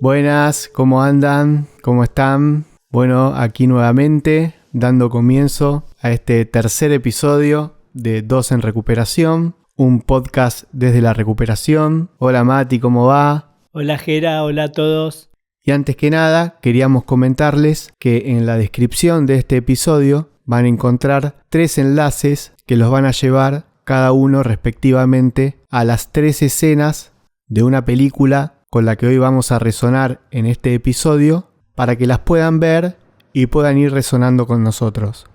Buenas, ¿cómo andan? ¿Cómo están? Bueno, aquí nuevamente, dando comienzo a este tercer episodio de Dos en Recuperación, un podcast desde la recuperación. Hola Mati, ¿cómo va? Hola Jera, hola a todos. Y antes que nada, queríamos comentarles que en la descripción de este episodio van a encontrar 3 enlaces que los van a llevar cada uno respectivamente a las 3 escenas de una película con la que hoy vamos a resonar en este episodio para que las puedan ver y puedan ir resonando con nosotros.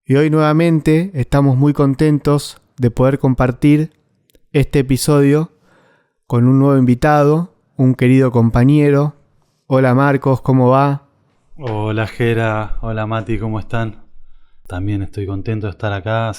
Y hoy nuevamente estamos muy contentos de poder compartir este episodio con un nuevo invitado, un querido compañero. Hola Marcos, ¿cómo va? Hola Jera, hola Mati, ¿cómo están? También estoy contento de estar acá.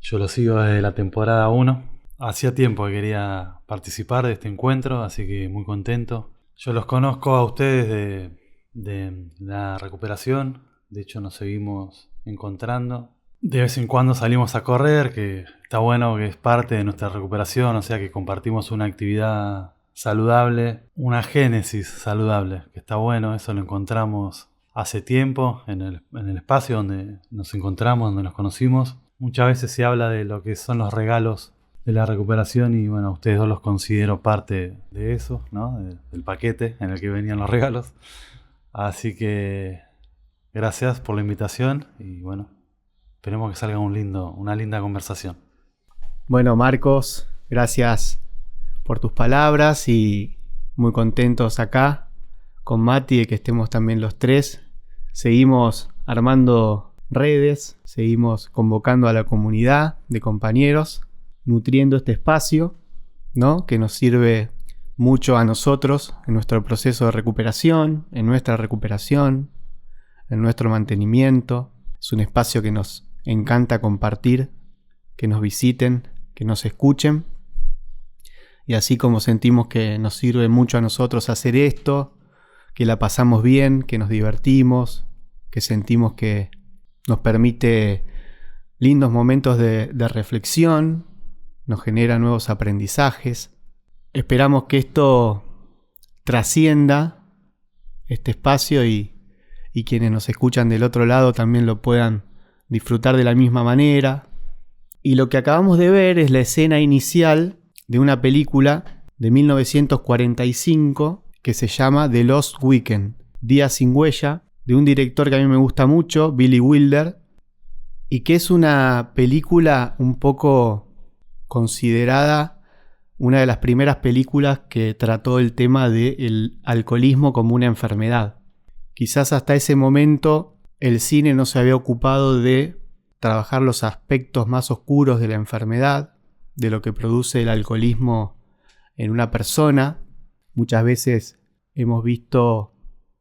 Yo lo sigo desde la temporada 1. Hacía tiempo que quería participar de este encuentro, así que muy contento. Yo los conozco a ustedes de la recuperación. De hecho nos seguimos encontrando. De vez en cuando salimos a correr, que está bueno, que es parte de nuestra recuperación. O sea que compartimos una actividad saludable, una génesis saludable, que está bueno. Eso lo encontramos hace tiempo en el espacio donde nos encontramos, donde nos conocimos. Muchas veces se habla de lo que son los regalos de la recuperación y bueno, ustedes dos los considero parte de eso, ¿no? Del paquete en el que venían los regalos. Así que gracias por la invitación y bueno, esperemos que salga una linda conversación. Bueno Marcos, gracias por tus palabras y muy contentos acá con Mati de que estemos también los 3. Seguimos armando redes, seguimos convocando a la comunidad de compañeros, nutriendo este espacio, ¿no? Que nos sirve mucho a nosotros en nuestro proceso de recuperación, en nuestra recuperación, en nuestro mantenimiento. Es un espacio que nos encanta compartir, que nos visiten, que nos escuchen. Y así como sentimos que nos sirve mucho a nosotros hacer esto, que la pasamos bien, que nos divertimos, que sentimos que nos permite lindos momentos de reflexión, nos genera nuevos aprendizajes. Esperamos que esto trascienda este espacio y quienes nos escuchan del otro lado también lo puedan disfrutar de la misma manera. Y lo que acabamos de ver es la escena inicial de una película de 1945 que se llama The Lost Weekend, Día sin huella, de un director que a mí me gusta mucho, Billy Wilder, y que es una película un poco considerada una de las primeras películas que trató el tema del alcoholismo como una enfermedad. Quizás hasta ese momento el cine no se había ocupado de trabajar los aspectos más oscuros de la enfermedad, de lo que produce el alcoholismo en una persona. Muchas veces hemos visto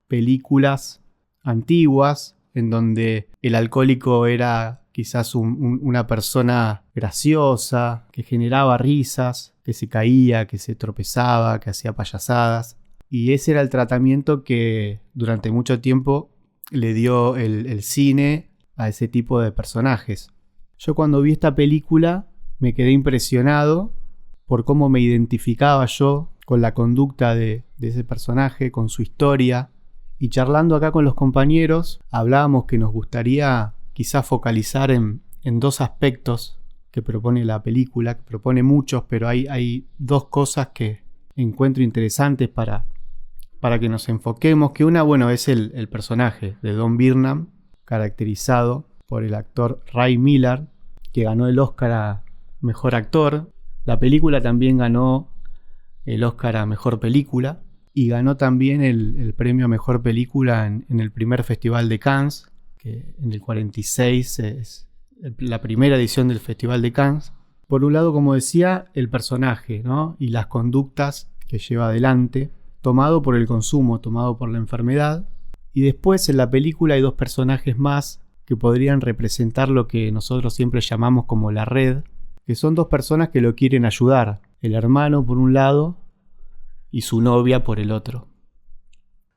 películas antiguas en donde el alcohólico era quizás una persona graciosa, que generaba risas, que se caía, que se tropezaba, que hacía payasadas. Y ese era el tratamiento que durante mucho tiempo le dio el cine a ese tipo de personajes. Yo cuando vi esta película me quedé impresionado por cómo me identificaba yo con la conducta de ese personaje, con su historia. Y charlando acá con los compañeros, hablábamos que nos gustaría quizás focalizar en 2 aspectos que propone la película, que propone muchos, pero hay 2 cosas que encuentro interesantes para que nos enfoquemos. Que una, bueno, es el personaje de Don Burnham, caracterizado por el actor Ray Milland, que ganó el Oscar a Mejor Actor. La película también ganó el Oscar a Mejor Película y ganó también el premio a Mejor Película en el primer Festival de Cannes, que en el 46 es la primera edición del Festival de Cannes. Por un lado, como decía, el personaje, ¿no? Y las conductas que lleva adelante, tomado por el consumo, tomado por la enfermedad. Y después en la película hay 2 personajes más que podrían representar lo que nosotros siempre llamamos como la red, que son 2 personas que lo quieren ayudar. El hermano por un lado y su novia por el otro.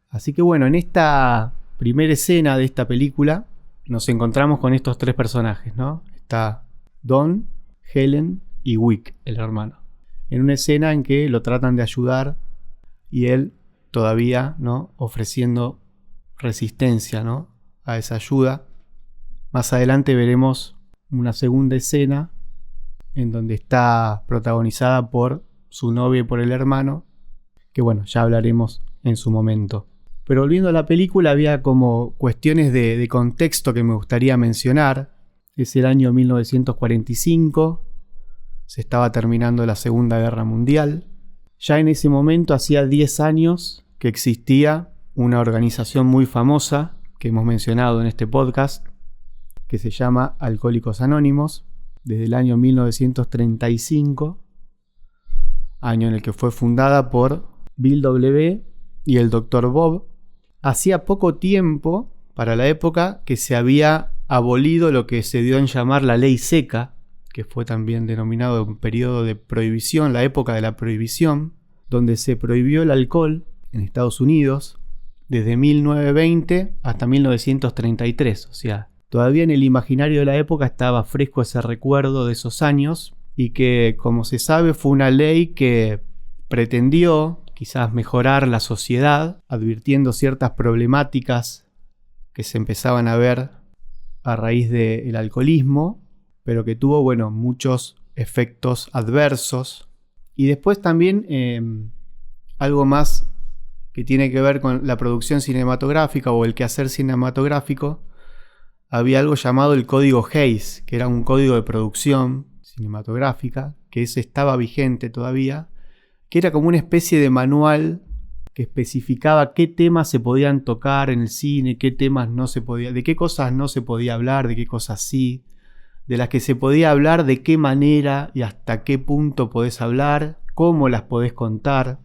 Así que bueno, en esta primera escena de esta película nos encontramos con estos 3 personajes, ¿no? Está Don, Helen y Wick, el hermano. En una escena en que lo tratan de ayudar y él todavía, ¿no?, ofreciendo resistencia, ¿no?, a esa ayuda. Más adelante veremos una segunda escena en donde está protagonizada por su novia y por el hermano, que bueno, ya hablaremos en su momento. Pero volviendo a la película, había como cuestiones de contexto que me gustaría mencionar. Es el año 1945, se estaba terminando la Segunda Guerra Mundial. Ya en ese momento hacía 10 años que existía una organización muy famosa que hemos mencionado en este podcast, que se llama Alcohólicos Anónimos, desde el año 1935, año en el que fue fundada por Bill W. y el Dr. Bob. Hacía poco tiempo, para la época, que se había abolido lo que se dio en llamar la Ley Seca, que fue también denominado un periodo de prohibición, la época de la prohibición, donde se prohibió el alcohol en Estados Unidos desde 1920 hasta 1933. O sea, todavía en el imaginario de la época estaba fresco ese recuerdo de esos años, y que, como se sabe, fue una ley que pretendió quizás mejorar la sociedad, advirtiendo ciertas problemáticas que se empezaban a ver a raíz del alcoholismo, pero que tuvo, bueno, muchos efectos adversos. Y después también algo más que tiene que ver con la producción cinematográfica o el quehacer cinematográfico. Había algo llamado el Código Hays, que era un código de producción cinematográfica, que ese estaba vigente todavía, que era como una especie de manual que especificaba qué temas se podían tocar en el cine, qué temas no se podía, de qué cosas no se podía hablar, de qué cosas sí, de las que se podía hablar, de qué manera y hasta qué punto podés hablar, cómo las podés contar.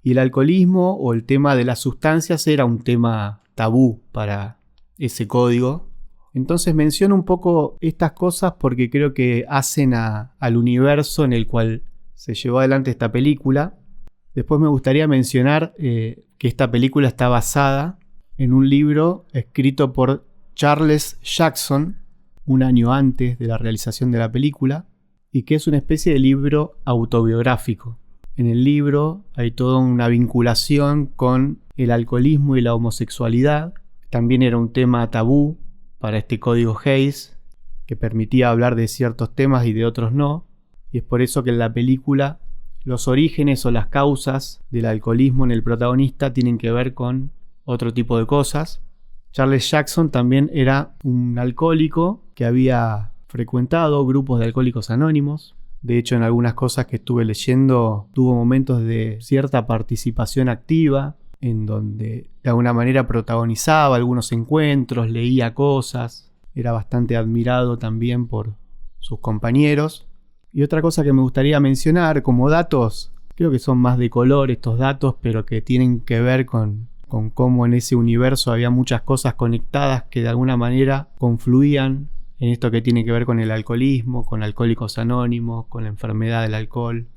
Y el alcoholismo o el tema de las sustancias era un tema tabú para ese código. Entonces menciono un poco estas cosas porque creo que hacen al universo en el cual se llevó adelante esta película. Después me gustaría mencionar que esta película está basada en un libro escrito por Charles Jackson un año antes de la realización de la película, y que es una especie de libro autobiográfico. En el libro hay toda una vinculación con el alcoholismo y la homosexualidad. También era un tema tabú para este código Hays, que permitía hablar de ciertos temas y de otros no. Y es por eso que en la película los orígenes o las causas del alcoholismo en el protagonista tienen que ver con otro tipo de cosas. Charles Jackson también era un alcohólico que había frecuentado grupos de alcohólicos anónimos. De hecho, en algunas cosas que estuve leyendo, tuvo momentos de cierta participación activa, en donde de alguna manera protagonizaba algunos encuentros, leía cosas, era bastante admirado también por sus compañeros. Y otra cosa que me gustaría mencionar como datos, creo que son más de color estos datos, pero que tienen que ver con cómo en ese universo había muchas cosas conectadas que de alguna manera confluían en esto que tiene que ver con el alcoholismo, con Alcohólicos Anónimos, con la enfermedad del alcohol,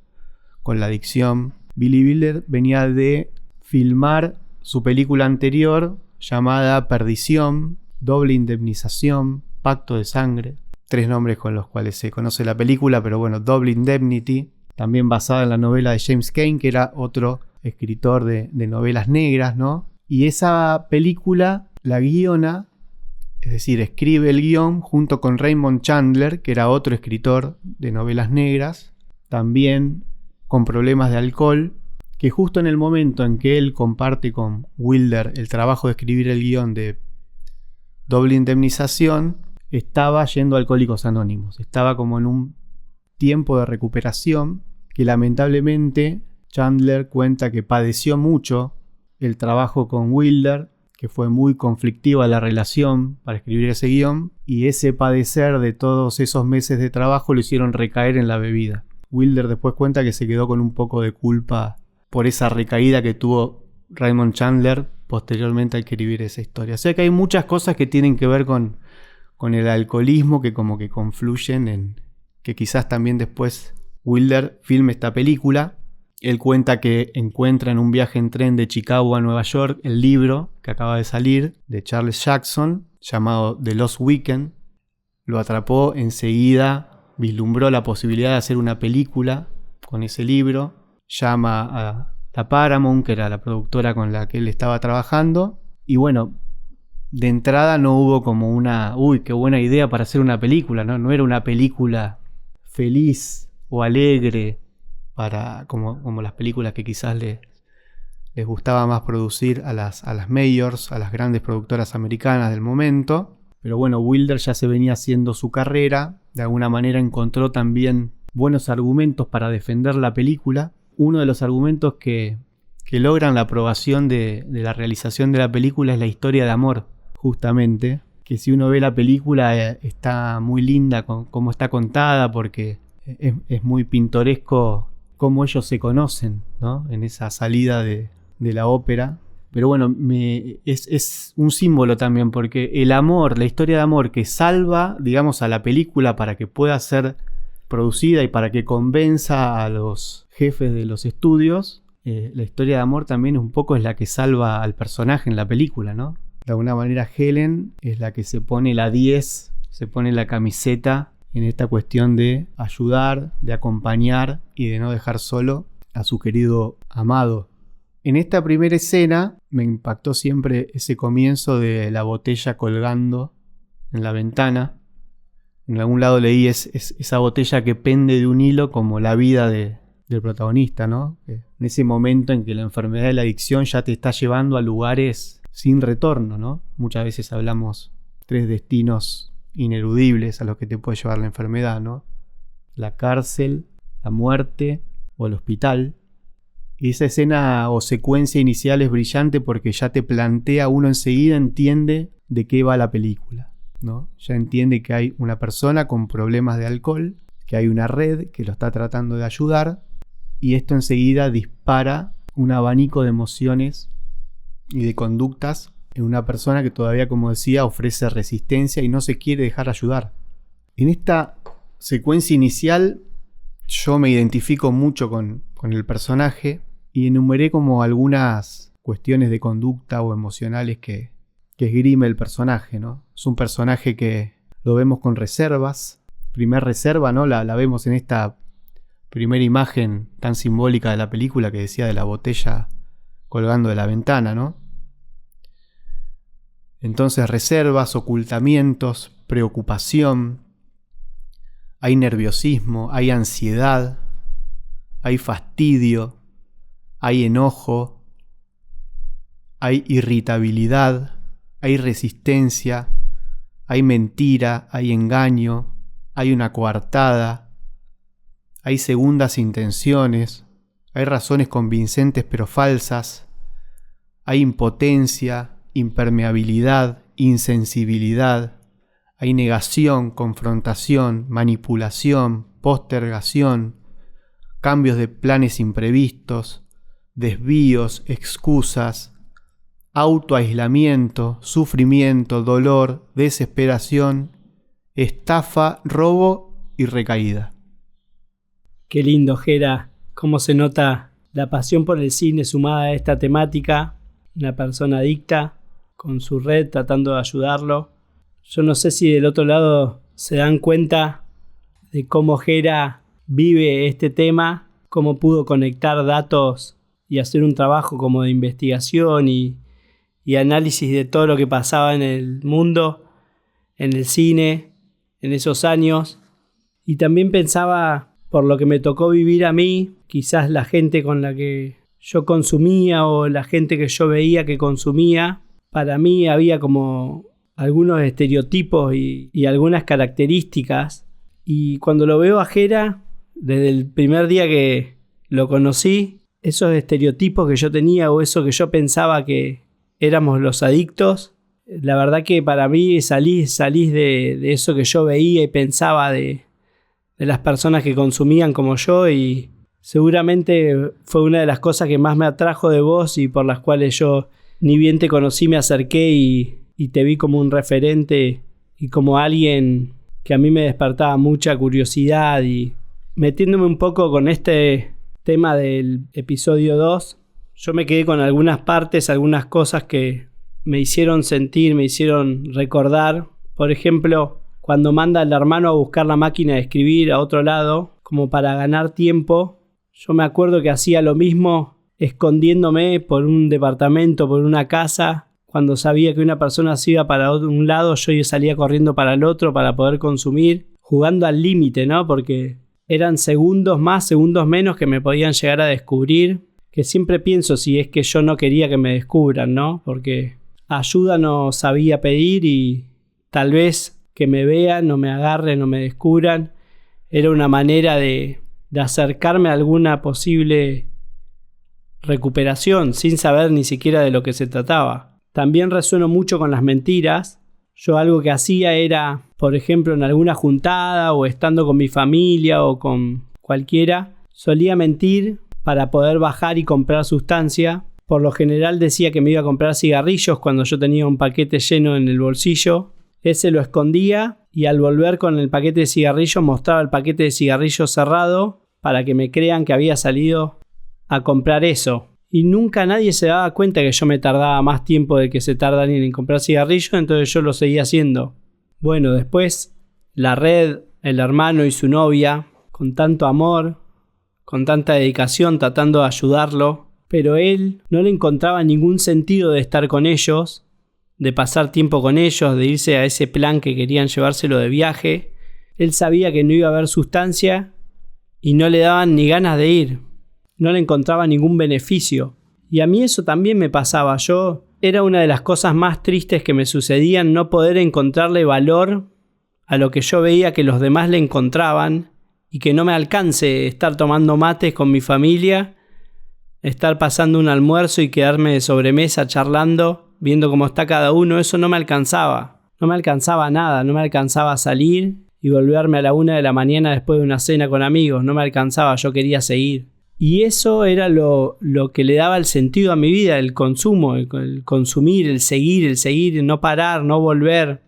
con la adicción. Billy Wilder venía de filmar su película anterior llamada Perdición, Doble Indemnización, Pacto de Sangre. 3 nombres con los cuales se conoce la película, pero bueno, Double Indemnity, también basada en la novela de James Cain, que era otro escritor de novelas negras, ¿no? Y esa película la guiona, es decir, escribe el guión junto con Raymond Chandler, que era otro escritor de novelas negras, también con problemas de alcohol, que justo en el momento en que él comparte con Wilder el trabajo de escribir el guión de Doble Indemnización, estaba yendo a Alcohólicos Anónimos. Estaba como en un tiempo de recuperación que lamentablemente Chandler cuenta que padeció mucho el trabajo con Wilder, que fue muy conflictiva la relación para escribir ese guión, y ese padecer de todos esos meses de trabajo lo hicieron recaer en la bebida. Wilder después cuenta que se quedó con un poco de culpa por esa recaída que tuvo Raymond Chandler posteriormente al escribir esa historia. O sea que hay muchas cosas que tienen que ver con el alcoholismo que como que confluyen en que quizás también después Wilder filme esta película. Él cuenta que encuentra en un viaje en tren de Chicago a Nueva York el libro que acaba de salir de Charles Jackson llamado The Lost Weekend. Lo atrapó enseguida, vislumbró la posibilidad de hacer una película con ese libro. Llama a la Paramount, que era la productora con la que él estaba trabajando. Y bueno, de entrada no hubo como uy, qué buena idea para hacer una película, ¿no? No era una película feliz o alegre como las películas que quizás les gustaba más producir a las majors, a las grandes productoras americanas del momento. Pero bueno, Wilder ya se venía haciendo su carrera, de alguna manera encontró también buenos argumentos para defender la película. Uno de los argumentos que logran la aprobación de la realización de la película es la historia de amor, justamente, que si uno ve la película está muy linda cómo está contada, porque es muy pintoresco cómo ellos se conocen, ¿no? En esa salida de la ópera. Pero bueno, es un símbolo también, porque el amor, la historia de amor que salva, digamos, a la película para que pueda ser producida y para que convenza a los jefes de los estudios, la historia de amor también un poco es la que salva al personaje en la película, ¿no? De alguna manera Helen es la que se pone la 10, se pone la camiseta en esta cuestión de ayudar, de acompañar y de no dejar solo a su querido amado. En esta primera escena me impactó siempre ese comienzo de la botella colgando en la ventana. En algún lado leí esa botella que pende de un hilo como la vida del protagonista, ¿no? En ese momento en que la enfermedad de la adicción ya te está llevando a lugares sin retorno, ¿no? Muchas veces hablamos 3 destinos ineludibles a los que te puede llevar la enfermedad, ¿no? La cárcel, la muerte o el hospital. Y esa escena o secuencia inicial es brillante porque ya te plantea, uno enseguida entiende de qué va la película, ¿no? Ya entiende que hay una persona con problemas de alcohol, que hay una red que lo está tratando de ayudar, y esto enseguida dispara un abanico de emociones y de conductas en una persona que todavía, como decía, ofrece resistencia y no se quiere dejar ayudar. En esta secuencia inicial yo me identifico mucho con el personaje y enumeré como algunas cuestiones de conducta o emocionales que esgrime el personaje, ¿no? Es un personaje que lo vemos con reservas. Primer reserva, ¿no? La vemos en esta primera imagen tan simbólica de la película que decía de la botella colgando de la ventana, ¿no? Entonces reservas, ocultamientos, preocupación, hay nerviosismo, hay ansiedad, hay fastidio, hay enojo, hay irritabilidad, hay resistencia, hay mentira, hay engaño, hay una coartada, hay segundas intenciones, hay razones convincentes pero falsas, hay impotencia, impermeabilidad, insensibilidad, hay negación, confrontación, manipulación, postergación, cambios de planes imprevistos, desvíos, excusas, autoaislamiento, sufrimiento, dolor, desesperación, estafa, robo y recaída. Qué lindo, Jera, cómo se nota la pasión por el cine sumada a esta temática. Una persona adicta con su red tratando de ayudarlo. Yo no sé si del otro lado se dan cuenta de cómo Jera vive este tema, cómo pudo conectar datos y hacer un trabajo como de investigación y análisis de todo lo que pasaba en el mundo, en el cine, en esos años. Y también pensaba, por lo que me tocó vivir a mí, quizás la gente con la que yo consumía o la gente que yo veía que consumía, para mí había como algunos estereotipos y algunas características. Y cuando lo veo a Jera, desde el primer día que lo conocí, esos estereotipos que yo tenía o eso que yo pensaba que éramos los adictos, la verdad que para mí salís de eso que yo veía y pensaba de las personas que consumían como yo, y seguramente fue una de las cosas que más me atrajo de vos y por las cuales yo, ni bien te conocí, me acerqué y te vi como un referente y como alguien que a mí me despertaba mucha curiosidad. Y metiéndome un poco con este tema del episodio 2, yo me quedé con algunas partes, algunas cosas que me hicieron sentir, me hicieron recordar. Por ejemplo, cuando manda al hermano a buscar la máquina de escribir a otro lado, como para ganar tiempo, yo me acuerdo que hacía lo mismo escondiéndome por un departamento, por una casa. Cuando sabía que una persona se iba para un lado, yo salía corriendo para el otro para poder consumir, jugando al límite, ¿no? Porque eran segundos más, segundos menos que me podían llegar a descubrir. Que siempre pienso si es que yo no quería que me descubran, ¿no? Porque ayuda no sabía pedir y tal vez que me vean, no me agarren, no me descubran, era una manera de acercarme a alguna posible recuperación sin saber ni siquiera de lo que se trataba. También resueno mucho con las mentiras. Yo algo que hacía era, por ejemplo, en alguna juntada o estando con mi familia o con cualquiera, solía mentir para poder bajar y comprar sustancia. Por lo general decía que me iba a comprar cigarrillos cuando yo tenía un paquete lleno en el bolsillo. Ese lo escondía y al volver con el paquete de cigarrillos mostraba el paquete de cigarrillos cerrado para que me crean que había salido a comprar eso. Y nunca nadie se daba cuenta que yo me tardaba más tiempo del que se tarda alguien en comprar cigarrillos, entonces yo lo seguía haciendo. Bueno, después la red, el hermano y su novia, con tanto amor, con tanta dedicación, tratando de ayudarlo, pero él no le encontraba ningún sentido de estar con ellos, de pasar tiempo con ellos, de irse a ese plan que querían llevárselo de viaje. Él sabía que no iba a haber sustancia y no le daban ni ganas de ir. No le encontraba ningún beneficio. Y a mí eso también me pasaba. Era una de las cosas más tristes que me sucedían, no poder encontrarle valor a lo que yo veía que los demás le encontraban y que no me alcance estar tomando mates con mi familia, estar pasando un almuerzo y quedarme de sobremesa charlando, viendo cómo está cada uno. Eso no me alcanzaba. No me alcanzaba nada. No me alcanzaba a salir y volverme a la 1 de la mañana después de una cena con amigos. No me alcanzaba. Yo quería seguir. Y eso era lo que le daba el sentido a mi vida, el consumo, el consumir, el seguir, no parar, no volver.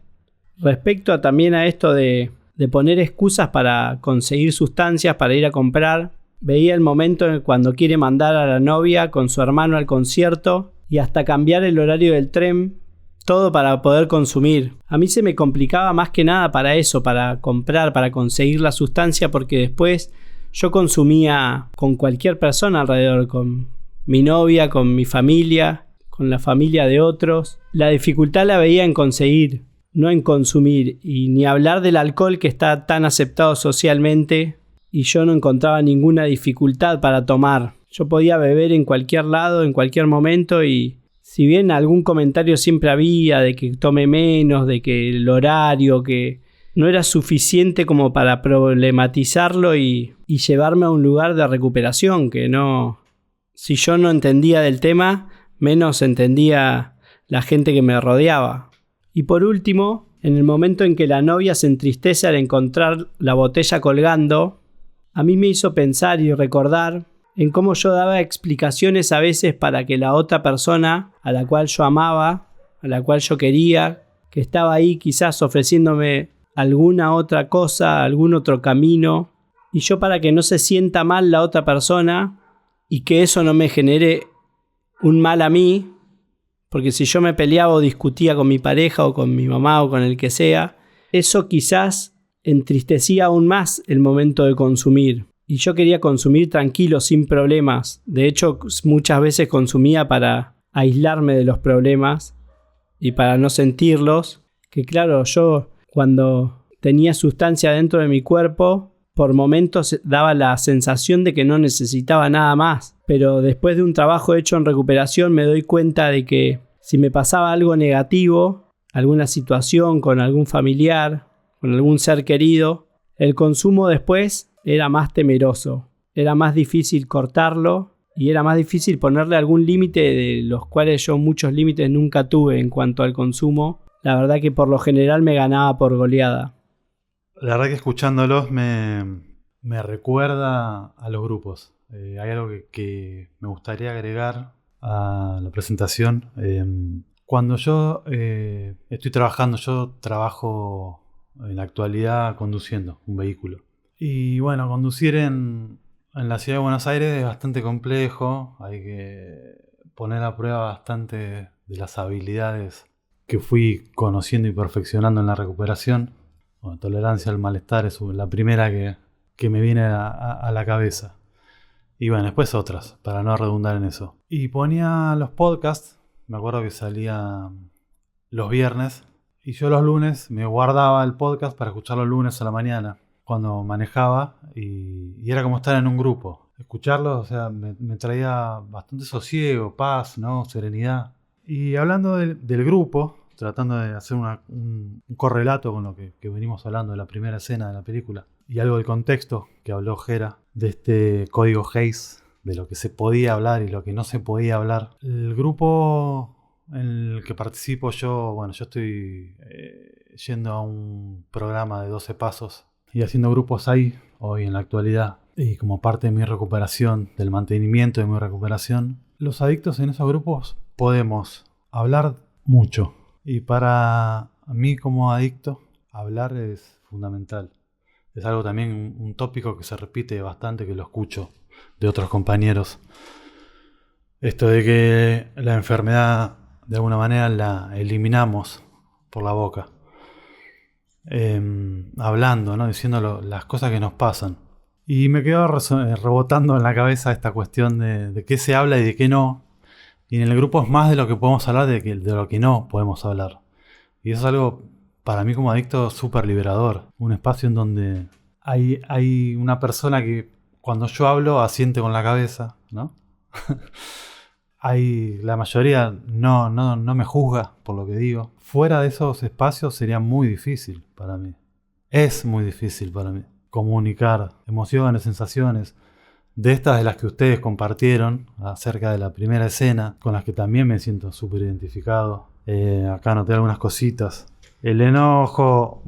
Respecto también a esto de poner excusas para conseguir sustancias, para ir a comprar, veía el momento en cuando quiere mandar a la novia con su hermano al concierto y hasta cambiar el horario del tren, todo para poder consumir. A mí se me complicaba más que nada para eso, para comprar, para conseguir la sustancia, porque después yo consumía con cualquier persona alrededor, con mi novia, con mi familia, con la familia de otros. La dificultad la veía en conseguir, no en consumir, y ni hablar del alcohol que está tan aceptado socialmente y yo no encontraba ninguna dificultad para tomar. Yo podía beber en cualquier lado, en cualquier momento, y si bien algún comentario siempre había de que tome menos, de que el horario, que no era suficiente como para problematizarlo y llevarme a un lugar de recuperación, que no, si yo no entendía del tema, menos entendía la gente que me rodeaba. Y por último, en el momento en que la novia se entristece al encontrar la botella colgando, a mí me hizo pensar y recordar en cómo yo daba explicaciones a veces para que la otra persona a la cual yo amaba, a la cual yo quería, que estaba ahí quizás ofreciéndome alguna otra cosa, algún otro camino, y yo para que no se sienta mal la otra persona y que eso no me genere un mal a mí, porque si yo me peleaba o discutía con mi pareja o con mi mamá o con el que sea, eso quizás entristecía aún más el momento de consumir. Y yo quería consumir tranquilo, sin problemas. De hecho, muchas veces consumía para aislarme de los problemas y para no sentirlos. Que claro, yo cuando tenía sustancia dentro de mi cuerpo, por momentos daba la sensación de que no necesitaba nada más. Pero después de un trabajo hecho en recuperación me doy cuenta de que si me pasaba algo negativo, alguna situación con algún familiar, con algún ser querido, el consumo después era más temeroso. Era más difícil cortarlo y era más difícil ponerle algún límite, de los cuales yo muchos límites nunca tuve en cuanto al consumo. La verdad que por lo general me ganaba por goleada. La verdad que escuchándolos me recuerda a los grupos. Hay algo que me gustaría agregar a la presentación. Cuando yo estoy trabajando, yo trabajo en la actualidad conduciendo un vehículo. Y bueno, conducir en la ciudad de Buenos Aires es bastante complejo. Hay que poner a prueba bastante de las habilidades que fui conociendo y perfeccionando en la recuperación. Bueno, tolerancia al malestar es la primera que me viene a la cabeza. Y bueno, después otras, para no redundar en eso. Y ponía los podcasts, me acuerdo que salía los viernes, y yo los lunes me guardaba el podcast para escucharlo el lunes a la mañana, cuando manejaba, y era como estar en un grupo. Escucharlo, o sea, me traía bastante sosiego, paz, ¿no? Serenidad. Y hablando del grupo, tratando de hacer un correlato con lo que venimos hablando de la primera escena de la película, y algo del contexto que habló Jera, de este código Hays, de lo que se podía hablar y lo que no se podía hablar. El grupo en el que participo yo estoy yendo a un programa de 12 pasos y haciendo grupos ahí, hoy en la actualidad. Y como parte de mi recuperación, del mantenimiento de mi recuperación, los adictos en esos grupos podemos hablar mucho. Y para mí como adicto, hablar es fundamental. Es algo también, un tópico que se repite bastante, que lo escucho de otros compañeros. Esto de que la enfermedad de alguna manera la eliminamos por la boca. Hablando, ¿no? Diciendo las cosas que nos pasan. Y me quedó rebotando en la cabeza esta cuestión de qué se habla y de qué no. Y en el grupo es más de lo que podemos hablar de lo que no podemos hablar. Y eso es algo, para mí como adicto, súper liberador. Un espacio en donde hay una persona que cuando yo hablo asiente con la cabeza, ¿no? La mayoría no me juzga por lo que digo. Fuera de esos espacios sería muy difícil para mí. Es muy difícil para mí comunicar emociones, sensaciones, de estas de las que ustedes compartieron acerca de la primera escena, con las que también me siento súper identificado. Acá anoté algunas cositas. El enojo,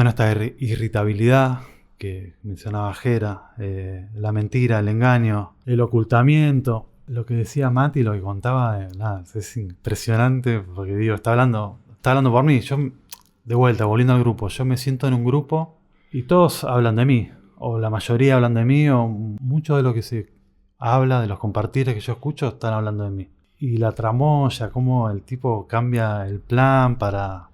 esta irritabilidad que mencionaba Jera, la mentira, el engaño, el ocultamiento. Lo que decía Mati, lo que contaba, es impresionante, porque digo, está hablando por mí. Yo, de vuelta, volviendo al grupo, yo me siento en un grupo y todos hablan de mí, o la mayoría hablan de mí, o mucho de lo que se habla, de los compartires que yo escucho, están hablando de mí. Y la tramoya, cómo el tipo cambia el plan para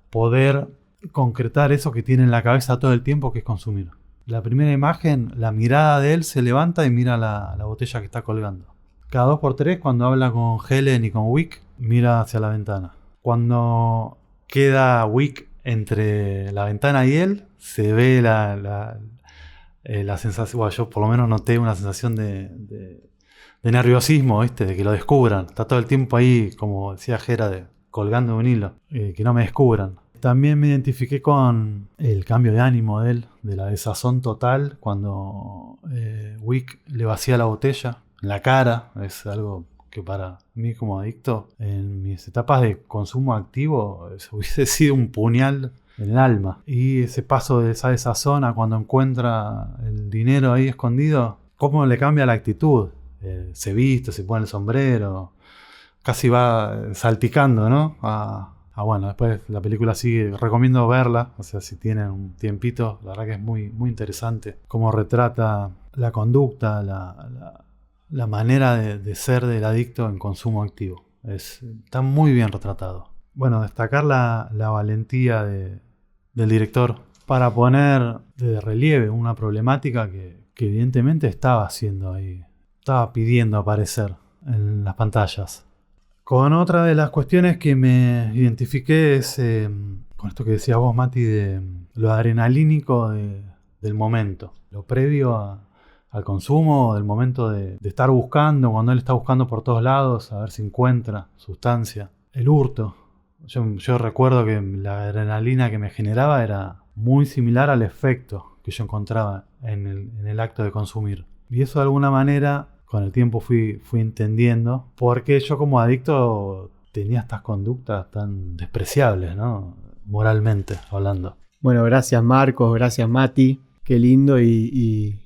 poder concretar eso que tiene en la cabeza todo el tiempo, que es consumir. La primera imagen, la mirada de él se levanta y mira la botella que está colgando. Cada 2x3, cuando habla con Helen y con Wick, mira hacia la ventana. Cuando queda Wick entre la ventana y él, se ve la sensación. Bueno, yo por lo menos noté una sensación de nerviosismo, ¿viste? De que lo descubran. Está todo el tiempo ahí, como decía Jera, colgando un hilo. Que no me descubran. También me identifiqué con el cambio de ánimo de él, de la desazón total, cuando Wick le vacía la botella en la cara. Es algo que para mí como adicto, en mis etapas de consumo activo, hubiese sido un puñal en el alma. Y ese paso de esa desazón a cuando encuentra el dinero ahí escondido, cómo le cambia la actitud. Se viste, se pone el sombrero, casi va salticando, ¿no? Después la película sigue, recomiendo verla, o sea, si tienen un tiempito, la verdad que es muy, muy interesante cómo retrata la conducta, la manera de ser del adicto en consumo activo. Está muy bien retratado. Bueno, destacar la valentía del director para poner de relieve una problemática que evidentemente estaba haciendo ahí, estaba pidiendo aparecer en las pantallas. Con otra de las cuestiones que me identifiqué es con esto que decías vos, Mati, de lo adrenalínico del momento, lo previo al consumo, del momento de estar buscando, cuando él está buscando por todos lados a ver si encuentra sustancia, el hurto. Yo recuerdo que la adrenalina que me generaba era muy similar al efecto que yo encontraba en el acto de consumir. Y eso de alguna manera, con el tiempo fui entendiendo por qué yo como adicto tenía estas conductas tan despreciables, ¿no? Moralmente hablando. Bueno, gracias Marcos, gracias Mati. Qué lindo y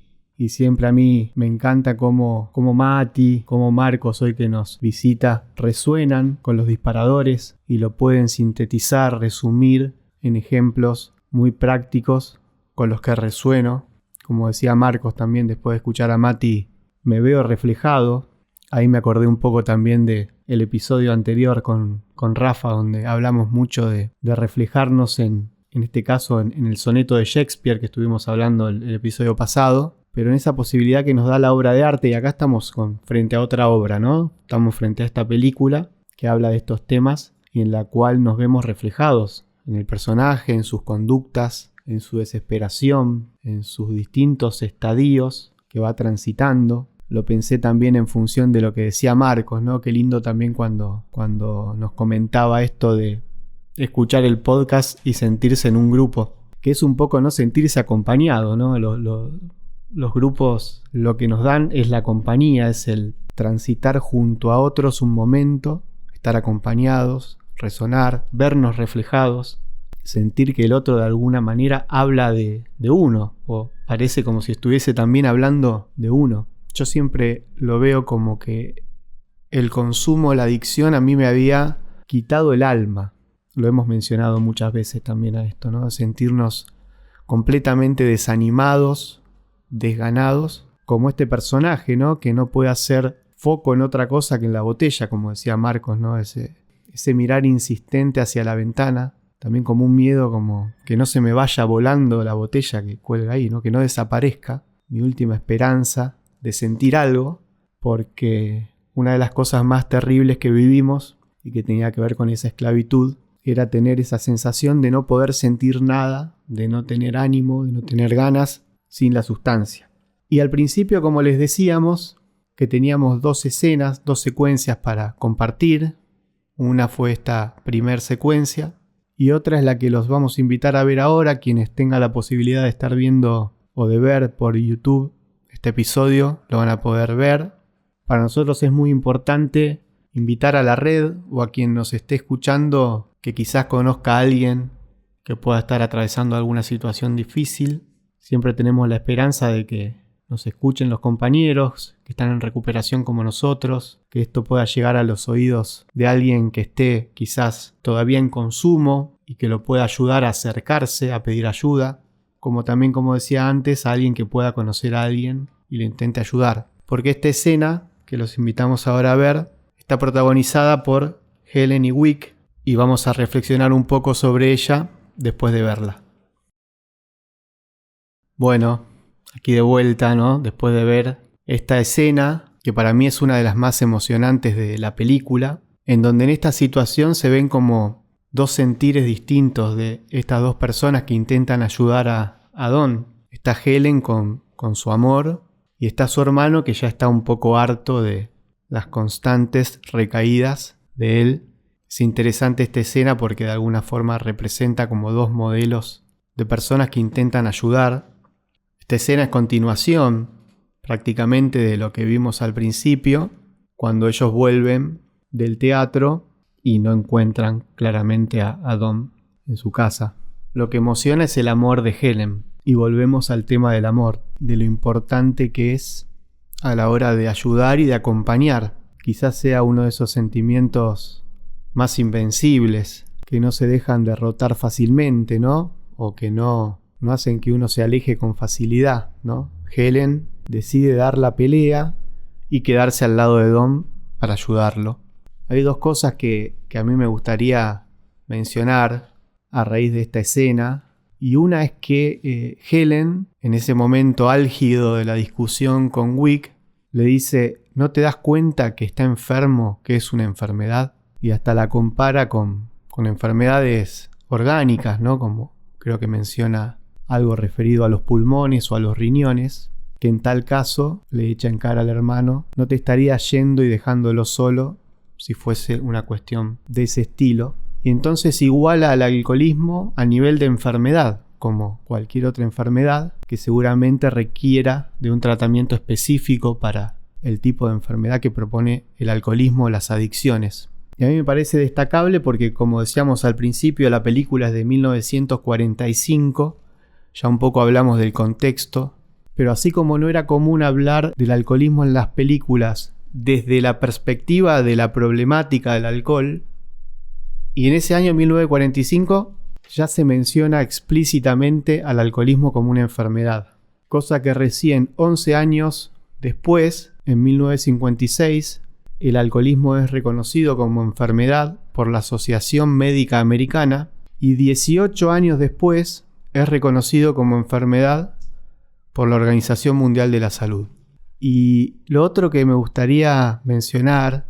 siempre a mí me encanta cómo Mati, cómo Marcos hoy que nos visita, resuenan con los disparadores y lo pueden sintetizar, resumir en ejemplos muy prácticos con los que resueno. Como decía Marcos también, después de escuchar a Mati, me veo reflejado. Ahí me acordé un poco también del episodio anterior con Rafa, donde hablamos mucho de reflejarnos en este caso en el soneto de Shakespeare que estuvimos hablando el episodio pasado. pero en esa posibilidad que nos da la obra de arte, y acá estamos frente a otra obra, ¿no? Estamos frente a esta película que habla de estos temas y en la cual nos vemos reflejados en el personaje, en sus conductas, en su desesperación, en sus distintos estadios que va transitando. Lo pensé también en función de lo que decía Marcos, ¿no? Qué lindo también cuando nos comentaba esto de escuchar el podcast y sentirse en un grupo, que es un poco no sentirse acompañado, ¿no? Los grupos lo que nos dan es la compañía, es el transitar junto a otros un momento, estar acompañados, resonar, vernos reflejados, sentir que el otro de alguna manera habla de uno, o parece como si estuviese también hablando de uno. Yo siempre lo veo como que el consumo, la adicción a mí me había quitado el alma. Lo hemos mencionado muchas veces también a esto, ¿no? Sentirnos completamente desanimados, desganados, como este personaje, ¿no? Que no puede hacer foco en otra cosa que en la botella, como decía Marcos, ¿no? Ese mirar insistente hacia la ventana, también como un miedo como que no se me vaya volando la botella que cuelga ahí, ¿no? Que no desaparezca. Mi última esperanza de sentir algo, porque una de las cosas más terribles que vivimos y que tenía que ver con esa esclavitud era tener esa sensación de no poder sentir nada, de no tener ánimo, de no tener ganas sin la sustancia. Y al principio, como les decíamos, que teníamos 2 escenas, 2 secuencias para compartir. Una fue esta primer secuencia y otra es la que los vamos a invitar a ver ahora. Quienes tengan la posibilidad de estar viendo o de ver por YouTube este episodio lo van a poder ver. Para nosotros es muy importante invitar a la red o a quien nos esté escuchando que quizás conozca a alguien que pueda estar atravesando alguna situación difícil. Siempre tenemos la esperanza de que nos escuchen los compañeros que están en recuperación como nosotros, que esto pueda llegar a los oídos de alguien que esté quizás todavía en consumo y que lo pueda ayudar a acercarse, a pedir ayuda, como también, como decía antes, a alguien que pueda conocer a alguien y le intente ayudar. Porque esta escena, que los invitamos ahora a ver, está protagonizada por Helen y Wick y vamos a reflexionar un poco sobre ella después de verla. Bueno, aquí de vuelta, ¿no? Después de ver esta escena, que para mí es una de las más emocionantes de la película, en donde en esta situación se ven como 2 sentires distintos de estas 2 personas que intentan ayudar a Don. Está Helen con su amor y está su hermano que ya está un poco harto de las constantes recaídas de él. Es interesante esta escena porque de alguna forma representa como 2 modelos de personas que intentan ayudar. Esta escena es continuación prácticamente de lo que vimos al principio, cuando ellos vuelven del teatro y no encuentran claramente a Dom en su casa. Lo que emociona es el amor de Helen. Y volvemos al tema del amor, de lo importante que es a la hora de ayudar y de acompañar. Quizás sea uno de esos sentimientos más invencibles, que no se dejan derrotar fácilmente, ¿no? O que no hacen que uno se aleje con facilidad, ¿no? Helen decide dar la pelea y quedarse al lado de Dom para ayudarlo. Hay 2 cosas que a mí me gustaría mencionar a raíz de esta escena. Y una es que Helen, en ese momento álgido de la discusión con Wick, le dice: ¿no te das cuenta que está enfermo, que es una enfermedad? Y hasta la compara con enfermedades orgánicas, ¿no? Como creo que menciona algo referido a los pulmones o a los riñones, que en tal caso le echa en cara al hermano: no te estaría yendo y dejándolo solo si fuese una cuestión de ese estilo. Y entonces iguala al alcoholismo a nivel de enfermedad, como cualquier otra enfermedad que seguramente requiera de un tratamiento específico para el tipo de enfermedad que propone el alcoholismo o las adicciones. Y a mí me parece destacable porque, como decíamos al principio, la película es de 1945, ya un poco hablamos del contexto, pero así como no era común hablar del alcoholismo en las películas desde la perspectiva de la problemática del alcohol, y en ese año 1945 ya se menciona explícitamente al alcoholismo como una enfermedad, cosa que recién 11 años después, en 1956, el alcoholismo es reconocido como enfermedad por la Asociación Médica Americana y 18 años después es reconocido como enfermedad por la Organización Mundial de la Salud. Y lo otro que me gustaría mencionar,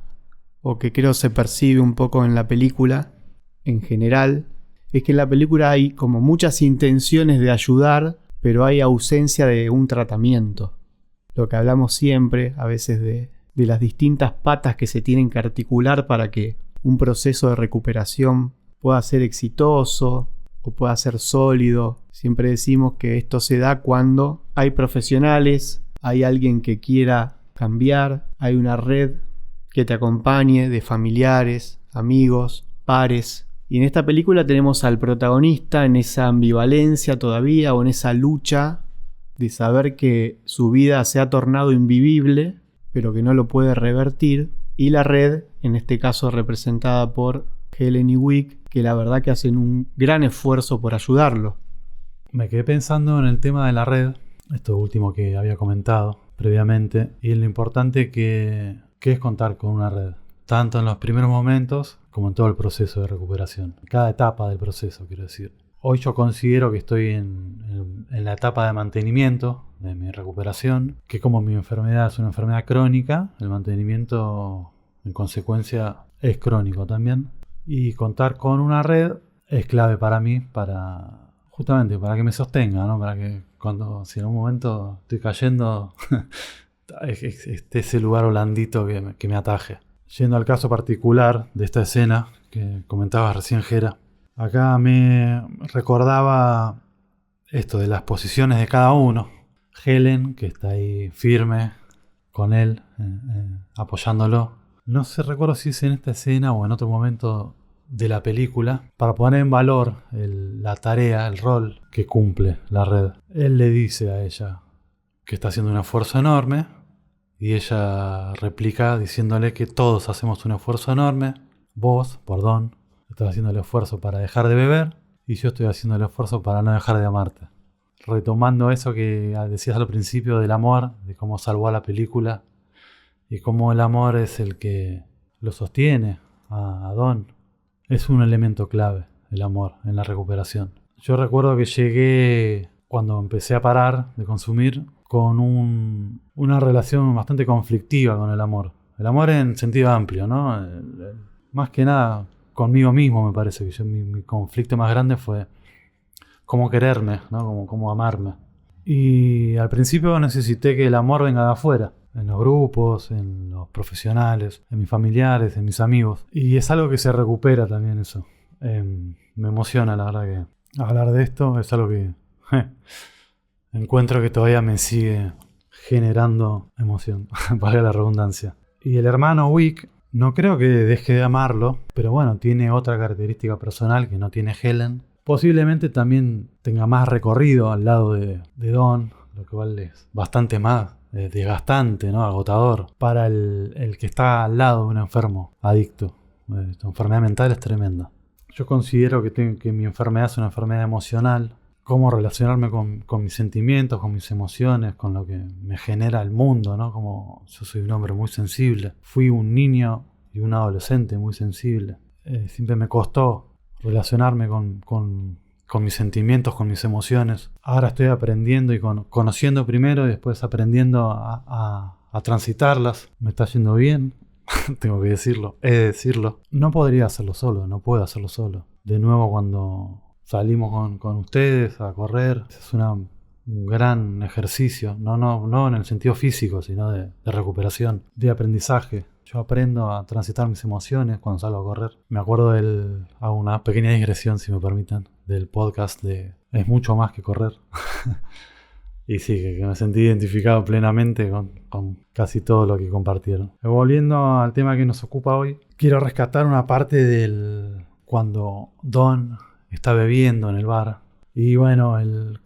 o que creo se percibe un poco en la película en general, es que en la película hay como muchas intenciones de ayudar, pero hay ausencia de un tratamiento. Lo que hablamos siempre, a veces de las distintas patas que se tienen que articular para que un proceso de recuperación pueda ser exitoso o pueda ser sólido. Siempre decimos que esto se da cuando hay profesionales, hay alguien que quiera cambiar, hay una red que te acompañe de familiares, amigos, pares. Y en esta película tenemos al protagonista en esa ambivalencia todavía, o en esa lucha de saber que su vida se ha tornado invivible, pero que no lo puede revertir. Y la red, en este caso representada por Helen y Wick, que la verdad que hacen un gran esfuerzo por ayudarlo. Me quedé pensando en el tema de la red, esto último que había comentado previamente, y en lo importante que es contar con una red, tanto en los primeros momentos como en todo el proceso de recuperación, cada etapa del proceso, quiero decir. Hoy yo considero que estoy en la etapa de mantenimiento de mi recuperación, que como mi enfermedad es una enfermedad crónica, el mantenimiento en consecuencia es crónico también. Y contar con una red es clave para mí, justamente para que me sostenga, ¿no? Para que si en un momento estoy cayendo, esté ese lugar blandito que me ataje. Yendo al caso particular de esta escena que comentabas recién, Jera, acá me recordaba esto de las posiciones de cada uno. Helen, que está ahí firme con él, apoyándolo. No sé, recuerdo si es en esta escena o en otro momento de la película, para poner en valor la tarea, el rol que cumple la red. Él le dice a ella que está haciendo un esfuerzo enorme, y ella replica diciéndole que todos hacemos un esfuerzo enorme. Vos, perdón, estás haciendo el esfuerzo para dejar de beber, y yo estoy haciendo el esfuerzo para no dejar de amarte. Retomando eso que decías al principio del amor, de cómo salvó a la película, y cómo el amor es el que lo sostiene a Don. Es un elemento clave, el amor, en la recuperación. Yo recuerdo que llegué, cuando empecé a parar de consumir, con una relación bastante conflictiva con el amor. El amor en sentido amplio, ¿no? Más que nada conmigo mismo, me parece que mi conflicto más grande fue cómo quererme, ¿no? Cómo amarme. Y al principio necesité que el amor venga de afuera, en los grupos, en los profesionales, en mis familiares, en mis amigos. Y es algo que se recupera también eso. Me emociona, la verdad, que hablar de esto es algo que encuentro que todavía me sigue generando emoción, valga la redundancia. Y el hermano Wick, no creo que deje de amarlo, pero bueno, tiene otra característica personal que no tiene Helen. Posiblemente también tenga más recorrido al lado de Don, lo que vale es bastante más desgastante, ¿no? Agotador para el que está al lado de un enfermo adicto. Esta enfermedad mental es tremenda. Yo considero que mi enfermedad es una enfermedad emocional. Cómo relacionarme con mis sentimientos, con mis emociones, con lo que me genera el mundo, ¿no? Como yo soy un hombre muy sensible. Fui un niño y un adolescente muy sensible. Siempre me costó relacionarme con mis sentimientos, con mis emociones. Ahora estoy aprendiendo y conociendo primero y después aprendiendo a transitarlas. Me está yendo bien, tengo que decirlo, he de decirlo. No podría hacerlo solo, no puedo hacerlo solo. De nuevo, cuando salimos con ustedes a correr, es un gran ejercicio, no en el sentido físico, sino de recuperación, de aprendizaje. Yo aprendo a transitar mis emociones cuando salgo a correr. Me acuerdo hago una pequeña digresión, si me permiten, del podcast de Es mucho más que correr. Y sí, que me sentí identificado plenamente con casi todo lo que compartieron. Volviendo al tema que nos ocupa hoy, quiero rescatar una parte cuando Don está bebiendo en el bar. Y bueno, el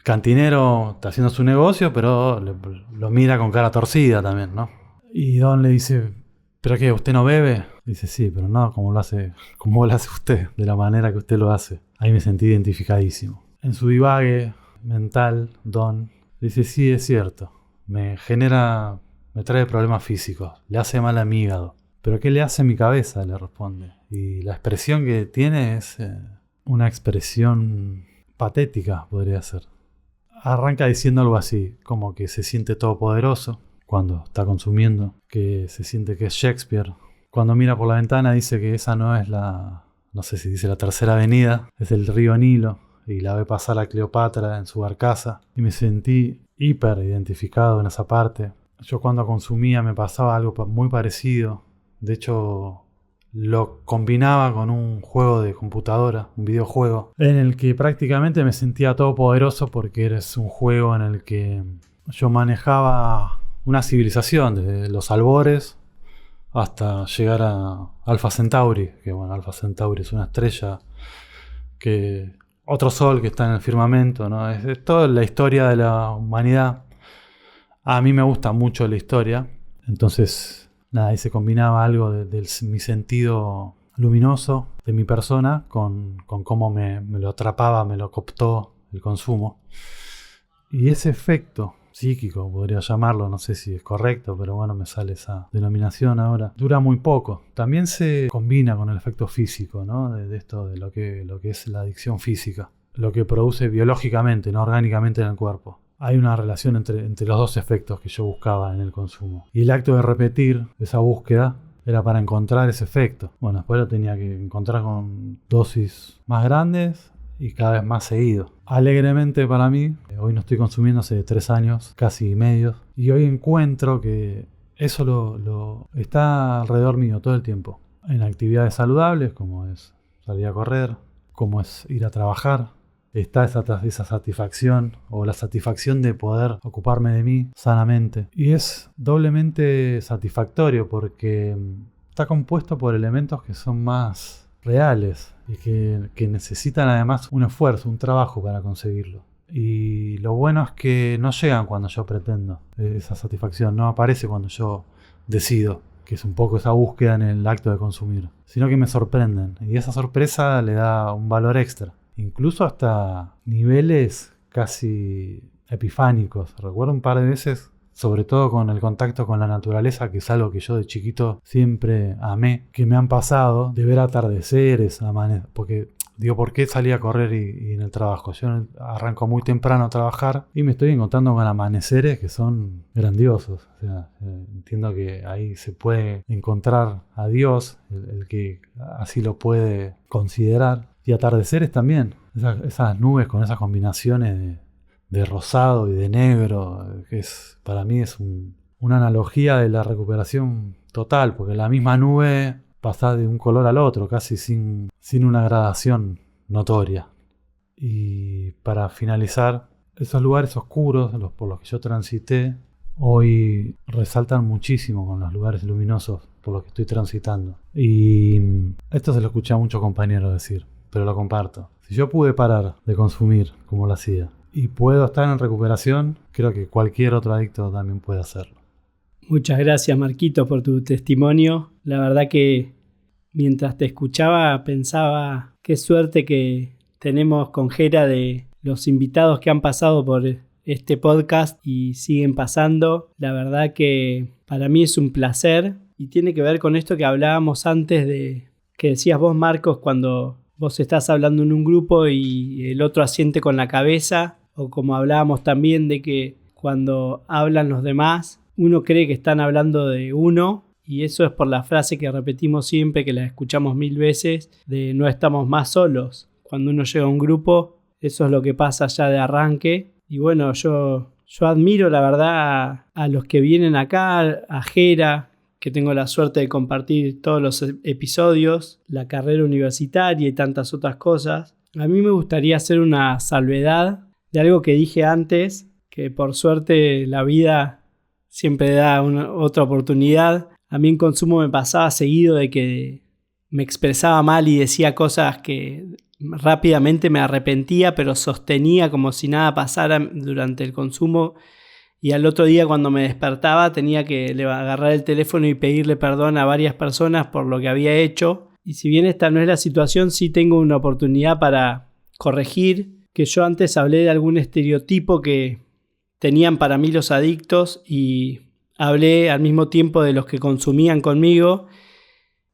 cantinero está haciendo su negocio, pero lo mira con cara torcida también, ¿no? Y Don le dice, ¿pero qué? ¿Usted no bebe? Dice, sí, pero no como lo hace usted, de la manera que usted lo hace. Ahí me sentí identificadísimo. En su divague mental, Don dice, sí, es cierto. Me trae problemas físicos. Le hace mal a mi hígado. ¿Pero qué le hace a mi cabeza? Le responde. Y la expresión que tiene es una expresión patética, podría ser. arranca diciendo algo así, como que se siente todopoderoso cuando está consumiendo, que se siente que es Shakespeare. Cuando mira por la ventana dice que esa no es no sé si dice la tercera avenida, es el río Nilo, y la ve pasar a Cleopatra en su barcaza, y me sentí hiper identificado en esa parte. Yo cuando consumía me pasaba algo muy parecido. De hecho, lo combinaba con un juego de computadora, un videojuego, en el que prácticamente me sentía todopoderoso porque es un juego en el que yo manejaba una civilización desde los albores hasta llegar a Alpha Centauri, que bueno, Alpha Centauri es una estrella que... otro sol que está en el firmamento, ¿no? Es toda la historia de la humanidad. A mí me gusta mucho la historia, entonces nada, ahí se combinaba algo de mi sentido luminoso de mi persona con cómo me lo atrapaba, me lo cooptó el consumo. Y ese efecto psíquico, podría llamarlo, no sé si es correcto, pero bueno, me sale esa denominación ahora. Dura muy poco. También se combina con el efecto físico, ¿no? De esto, de lo que es la adicción física. Lo que produce biológicamente, no orgánicamente en el cuerpo. Hay una relación entre los dos efectos que yo buscaba en el consumo. Y el acto de repetir esa búsqueda era para encontrar ese efecto. Bueno, después lo tenía que encontrar con dosis más grandes y cada vez más seguido. Alegremente para mí, hoy no estoy consumiendo hace 3 años, casi medio, y hoy encuentro que eso lo está alrededor mío todo el tiempo. En actividades saludables, como es salir a correr, como es ir a trabajar, está esa satisfacción o la satisfacción de poder ocuparme de mí sanamente. Y es doblemente satisfactorio porque está compuesto por elementos que son más reales y que necesitan además un esfuerzo, un trabajo para conseguirlo. Y lo bueno es que no llegan cuando yo pretendo esa satisfacción, no aparece cuando yo decido, que es un poco esa búsqueda en el acto de consumir, sino que me sorprenden y esa sorpresa le da un valor extra, incluso hasta niveles casi epifánicos. Recuerdo un par de veces, sobre todo con el contacto con la naturaleza, que es algo que yo de chiquito siempre amé, que me han pasado de ver atardeceres, porque digo, ¿por qué salí a correr y en el trabajo? Yo arranco muy temprano a trabajar y me estoy encontrando con amaneceres que son grandiosos. O sea, entiendo que ahí se puede encontrar a Dios, el que así lo puede considerar. Y atardeceres también, esas nubes con esas combinaciones de rosado y de negro, que para mí es una analogía de la recuperación total, porque la misma nube pasa de un color al otro, casi sin una gradación notoria. Y para finalizar, esos lugares oscuros por los que yo transité, hoy resaltan muchísimo con los lugares luminosos por los que estoy transitando. Y esto se lo escuché a muchos compañeros decir, pero lo comparto. Si yo pude parar de consumir como lo hacía y puedo estar en recuperación, creo que cualquier otro adicto también puede hacerlo. Muchas gracias, Marquito, por tu testimonio. La verdad que mientras te escuchaba pensaba qué suerte que tenemos con Jera de los invitados que han pasado por este podcast y siguen pasando. La verdad que para mí es un placer y tiene que ver con esto que hablábamos antes de que decías vos, Marcos, cuando vos estás hablando en un grupo y el otro asiente con la cabeza, o como hablábamos también de que cuando hablan los demás, uno cree que están hablando de uno, y eso es por la frase que repetimos siempre, que la escuchamos 1000 veces, de no estamos más solos. Cuando uno llega a un grupo, eso es lo que pasa ya de arranque. Y bueno, yo admiro la verdad a los que vienen acá, a Jera, que tengo la suerte de compartir todos los episodios, la carrera universitaria y tantas otras cosas. A mí me gustaría hacer una salvedad de algo que dije antes, que por suerte la vida siempre da otra oportunidad. A mí en consumo me pasaba seguido de que me expresaba mal y decía cosas que rápidamente me arrepentía, pero sostenía como si nada pasara durante el consumo. Y al otro día cuando me despertaba tenía que agarrar el teléfono y pedirle perdón a varias personas por lo que había hecho. Y si bien esta no es la situación, sí tengo una oportunidad para corregir que yo antes hablé de algún estereotipo que tenían para mí los adictos y hablé al mismo tiempo de los que consumían conmigo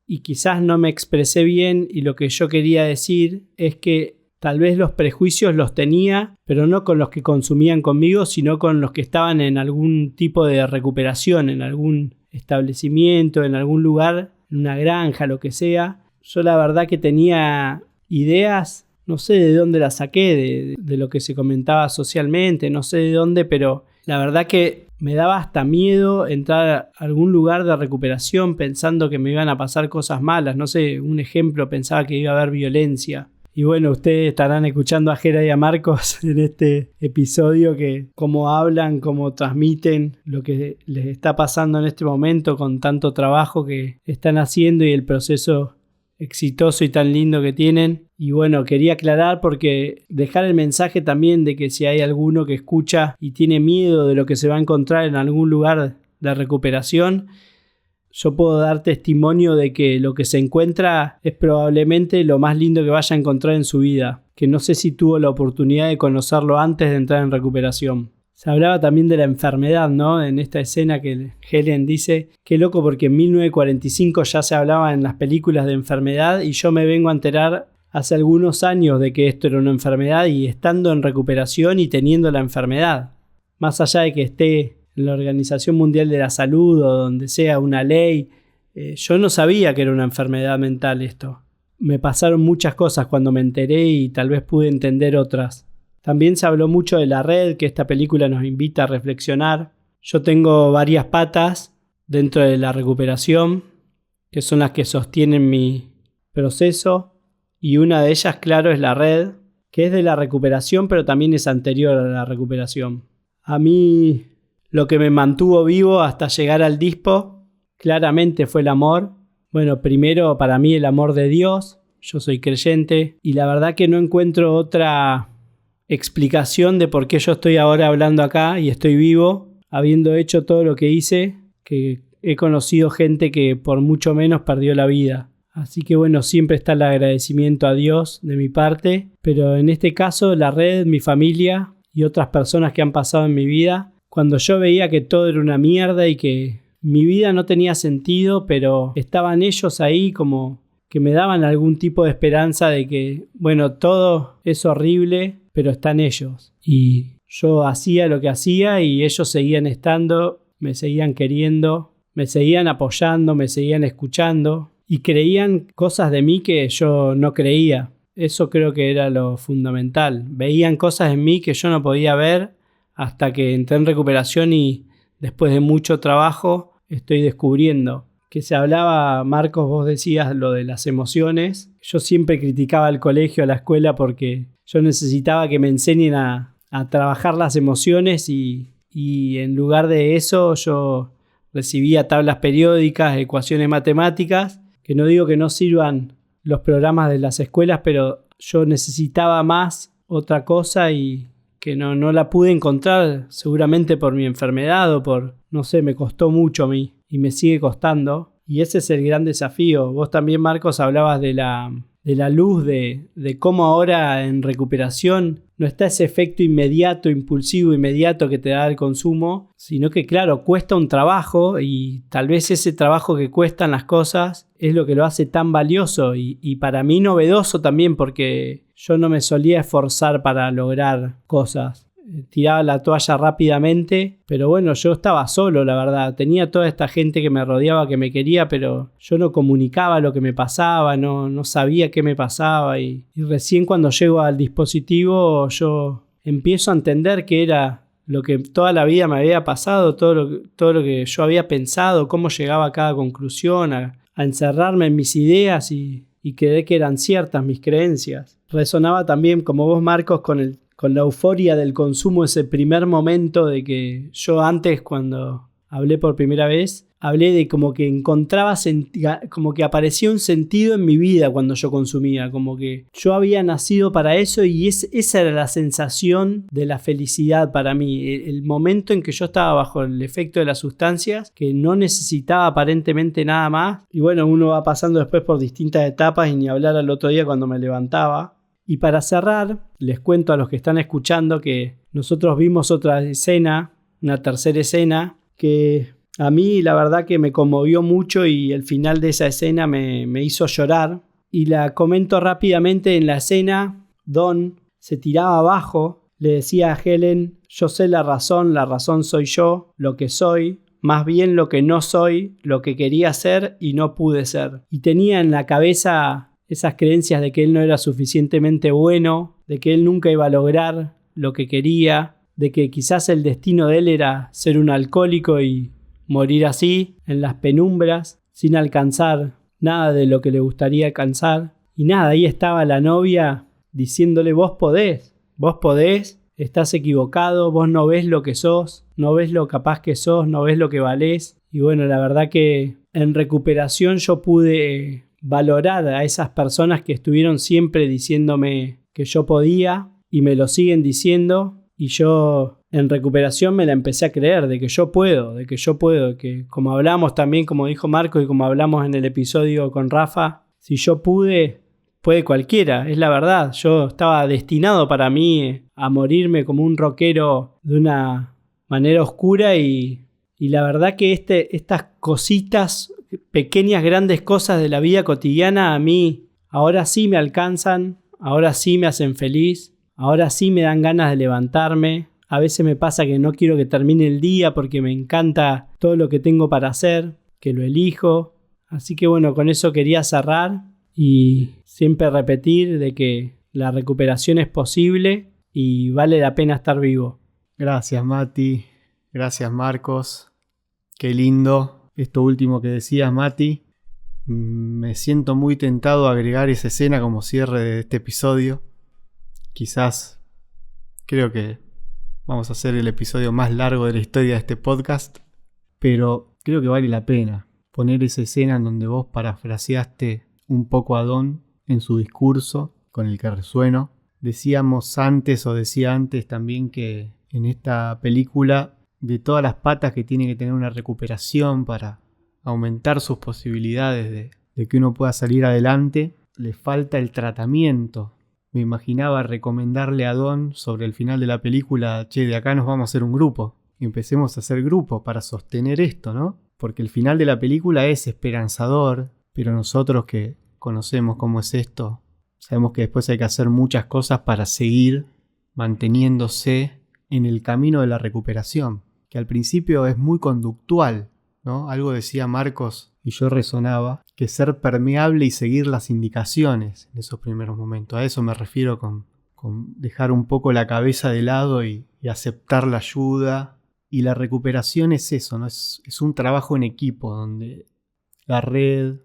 y quizás no me expresé bien, y lo que yo quería decir es que Tal vez los prejuicios los tenía, pero no con los que consumían conmigo, sino con los que estaban en algún tipo de recuperación, en algún establecimiento, en algún lugar, en una granja, lo que sea. Yo la verdad que tenía ideas, no sé de dónde las saqué, de lo que se comentaba socialmente, no sé de dónde, pero la verdad que me daba hasta miedo entrar a algún lugar de recuperación pensando que me iban a pasar cosas malas. No sé, un ejemplo, pensaba que iba a haber violencia. Y bueno, ustedes estarán escuchando a Jera y a Marcos en este episodio, que cómo hablan, cómo transmiten lo que les está pasando en este momento con tanto trabajo que están haciendo y el proceso exitoso y tan lindo que tienen. Y bueno, quería aclarar porque dejar el mensaje también de que si hay alguno que escucha y tiene miedo de lo que se va a encontrar en algún lugar de recuperación, yo puedo dar testimonio de que lo que se encuentra es probablemente lo más lindo que vaya a encontrar en su vida, que no sé si tuvo la oportunidad de conocerlo antes de entrar en recuperación. Se hablaba también de la enfermedad, ¿no? En esta escena que Helen dice, qué loco porque en 1945 ya se hablaba en las películas de enfermedad y yo me vengo a enterar hace algunos años de que esto era una enfermedad y estando en recuperación y teniendo la enfermedad. Más allá de que esté en la Organización Mundial de la Salud o donde sea una ley, yo no sabía que era una enfermedad mental esto. Me pasaron muchas cosas cuando me enteré y tal vez pude entender otras. También se habló mucho de la red, que esta película nos invita a reflexionar. Yo tengo varias patas dentro de la recuperación, que son las que sostienen mi proceso, y una de ellas, claro, es la red, que es de la recuperación, pero también es anterior a la recuperación. A mí lo que me mantuvo vivo hasta llegar al DISPO claramente fue el amor. Bueno, primero para mí el amor de Dios. Yo soy creyente y la verdad que no encuentro otra explicación de por qué yo estoy ahora hablando acá y estoy vivo, habiendo hecho todo lo que hice, que he conocido gente que por mucho menos perdió la vida. Así que bueno, siempre está el agradecimiento a Dios de mi parte, pero en este caso la red, mi familia y otras personas que han pasado en mi vida, cuando yo veía que todo era una mierda y que mi vida no tenía sentido, pero estaban ellos ahí como que me daban algún tipo de esperanza de que, bueno, todo es horrible, pero están ellos. Y yo hacía lo que hacía y ellos seguían estando, me seguían queriendo, me seguían apoyando, me seguían escuchando y creían cosas de mí que yo no creía. Eso creo que era lo fundamental. Veían cosas en mí que yo no podía ver hasta que entré en recuperación y después de mucho trabajo estoy descubriendo. Que se hablaba, Marcos, vos decías lo de las emociones. Yo siempre criticaba al colegio, a la escuela, porque yo necesitaba que me enseñen a trabajar las emociones y en lugar de eso yo recibía tablas periódicas, ecuaciones matemáticas, que no digo que no sirvan los programas de las escuelas, pero yo necesitaba más otra cosa y que no la pude encontrar seguramente por mi enfermedad o por, no sé, me costó mucho a mí y me sigue costando. Y ese es el gran desafío. Vos también, Marcos, hablabas de la luz, de cómo ahora en recuperación no está ese efecto inmediato, impulsivo, inmediato que te da el consumo, sino que, claro, cuesta un trabajo y tal vez ese trabajo que cuestan las cosas es lo que lo hace tan valioso y para mí novedoso también, porque yo no me solía esforzar para lograr cosas. Tiraba la toalla rápidamente, pero bueno, yo estaba solo, la verdad. Tenía toda esta gente que me rodeaba, que me quería, pero yo no comunicaba lo que me pasaba, no sabía qué me pasaba y recién cuando llego al dispositivo yo empiezo a entender que era lo que toda la vida me había pasado, todo lo que yo había pensado, cómo llegaba a cada conclusión, a encerrarme en mis ideas y creer que eran ciertas mis creencias. Resonaba también, como vos, Marcos, con la euforia del consumo, ese primer momento de que yo antes, cuando hablé por primera vez, hablé de como que encontraba, como que aparecía un sentido en mi vida cuando yo consumía, como que yo había nacido para eso y esa era la sensación de la felicidad para mí, el momento en que yo estaba bajo el efecto de las sustancias, que no necesitaba aparentemente nada más. Y bueno, uno va pasando después por distintas etapas y ni hablar al otro día cuando me levantaba. Y para cerrar, les cuento a los que están escuchando que nosotros vimos otra escena, una tercera escena, que a mí la verdad que me conmovió mucho y el final de esa escena me hizo llorar. Y la comento rápidamente. En la escena, Don se tiraba abajo, le decía a Helen: yo sé la razón soy yo, lo que soy, más bien lo que no soy, lo que quería ser y no pude ser. Y tenía en la cabeza esas creencias de que él no era suficientemente bueno, de que él nunca iba a lograr lo que quería, de que quizás el destino de él era ser un alcohólico y morir así, en las penumbras, sin alcanzar nada de lo que le gustaría alcanzar. Y nada, ahí estaba la novia diciéndole: vos podés, estás equivocado, vos no ves lo que sos, no ves lo capaz que sos, no ves lo que valés. Y bueno, la verdad que en recuperación yo pude valorar a esas personas que estuvieron siempre diciéndome que yo podía y me lo siguen diciendo, y yo en recuperación me la empecé a creer de que yo puedo, que como hablamos también, como dijo Marcos y como hablamos en el episodio con Rafa, si yo pude, puede cualquiera, es la verdad. Yo estaba destinado para mí a morirme como un rockero de una manera oscura, y la verdad que estas cositas, pequeñas, grandes cosas de la vida cotidiana, a mí ahora sí me alcanzan, ahora sí me hacen feliz, ahora sí me dan ganas de levantarme. A veces me pasa que no quiero que termine el día porque me encanta todo lo que tengo para hacer, que lo elijo. Así que bueno, con eso quería cerrar y siempre repetir de que la recuperación es posible y vale la pena estar vivo. Gracias, Mati. Gracias, Marcos. Qué lindo esto último que decías, Mati. Me siento muy tentado a agregar esa escena como cierre de este episodio. Quizás creo que vamos a hacer el episodio más largo de la historia de este podcast, pero creo que vale la pena poner esa escena en donde vos parafraseaste un poco a Don en su discurso, con el que resueno. Decía antes también que en esta película, de todas las patas que tiene que tener una recuperación para aumentar sus posibilidades de que uno pueda salir adelante, le falta el tratamiento. Me imaginaba recomendarle a Don sobre el final de la película: che, de acá nos vamos a hacer un grupo. Y empecemos a hacer grupo para sostener esto, ¿no? Porque el final de la película es esperanzador, pero nosotros que conocemos cómo es esto, sabemos que después hay que hacer muchas cosas para seguir manteniéndose en el camino de la recuperación, que al principio es muy conductual, ¿no? Algo decía Marcos y yo resonaba, que ser permeable y seguir las indicaciones en esos primeros momentos. A eso me refiero con dejar un poco la cabeza de lado y aceptar la ayuda. Y la recuperación es eso, ¿no? Es un trabajo en equipo donde la red,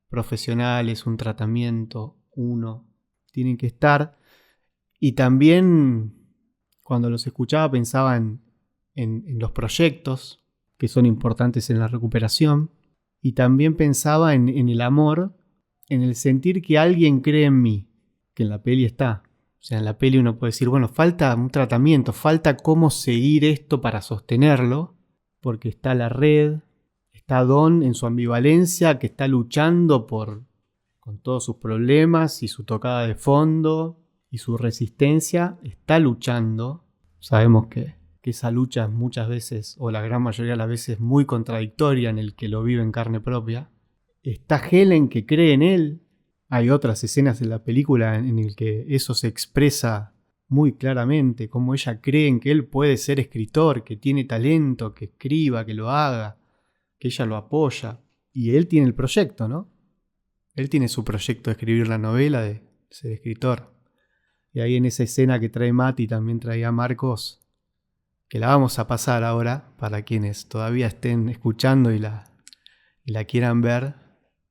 profesionales, un tratamiento, uno, tienen que estar. Y también cuando los escuchaba pensaba en los proyectos que son importantes en la recuperación. Y también pensaba en el amor, en el sentir que alguien cree en mí, que en la peli está. O sea, en la peli uno puede decir, bueno, falta un tratamiento, falta cómo seguir esto para sostenerlo, porque está la red, está Don en su ambivalencia, que está luchando con todos sus problemas y su tocada de fondo y su resistencia, está luchando. Sabemos que esa lucha es muchas veces, o la gran mayoría de las veces, muy contradictoria en el que lo vive en carne propia. Está Helen, que cree en él. Hay otras escenas en la película en el que eso se expresa muy claramente, como ella cree en que él puede ser escritor, que tiene talento, que escriba, que lo haga, que ella lo apoya. Y él tiene el proyecto, ¿no? Él tiene su proyecto de escribir la novela, de ser escritor. Y ahí en esa escena que trae Mati, también traía Marcos, que la vamos a pasar ahora para quienes todavía estén escuchando y la quieran ver.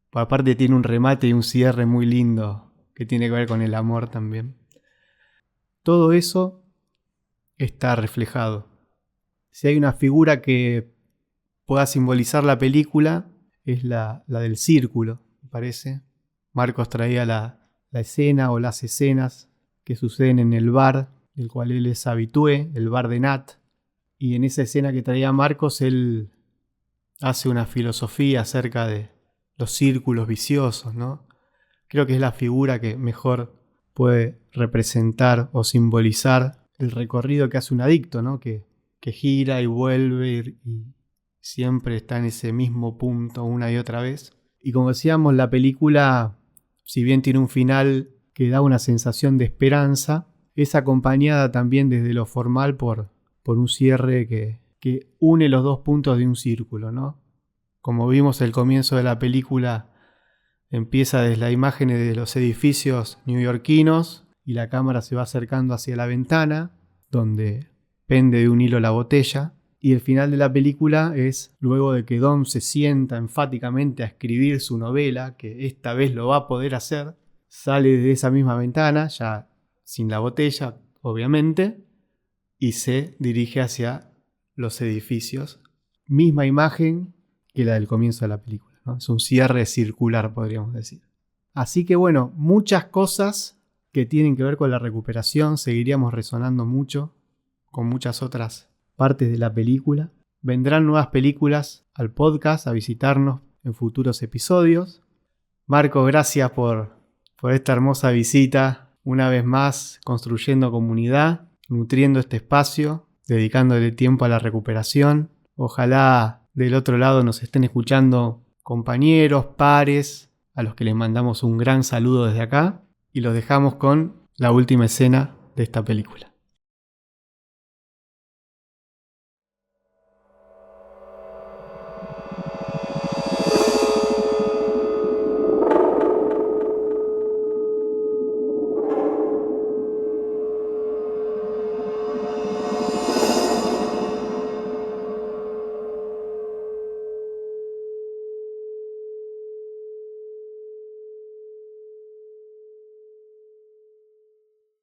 Por aparte tiene un remate y un cierre muy lindo que tiene que ver con el amor también. Todo eso está reflejado. Si hay una figura que pueda simbolizar la película, es la del círculo, me parece. Marcos traía la escena o las escenas que suceden en el bar, del cual él es habitué, el bar de Nat. Y en esa escena que traía Marcos, él hace una filosofía acerca de los círculos viciosos, ¿no? Creo que es la figura que mejor puede representar o simbolizar el recorrido que hace un adicto, ¿no? Que gira y vuelve y siempre está en ese mismo punto una y otra vez. Y como decíamos, la película, si bien tiene un final que da una sensación de esperanza, es acompañada también desde lo formal por un cierre que une los dos puntos de un círculo, ¿no? Como vimos, el comienzo de la película empieza desde las imágenes de los edificios neoyorquinos y la cámara se va acercando hacia la ventana, donde pende de un hilo la botella. Y el final de la película es luego de que Dom se sienta enfáticamente a escribir su novela, que esta vez lo va a poder hacer, sale de esa misma ventana, ya sin la botella, obviamente, y se dirige hacia los edificios. Misma imagen que la del comienzo de la película, ¿no? Es un cierre circular, podríamos decir. Así que bueno, muchas cosas que tienen que ver con la recuperación, seguiríamos resonando mucho con muchas otras partes de la película. Vendrán nuevas películas al podcast a visitarnos en futuros episodios. Marco, gracias por esta hermosa visita, una vez más construyendo comunidad, nutriendo este espacio, dedicándole tiempo a la recuperación. Ojalá del otro lado nos estén escuchando compañeros, pares, a los que les mandamos un gran saludo desde acá y los dejamos con la última escena de esta película.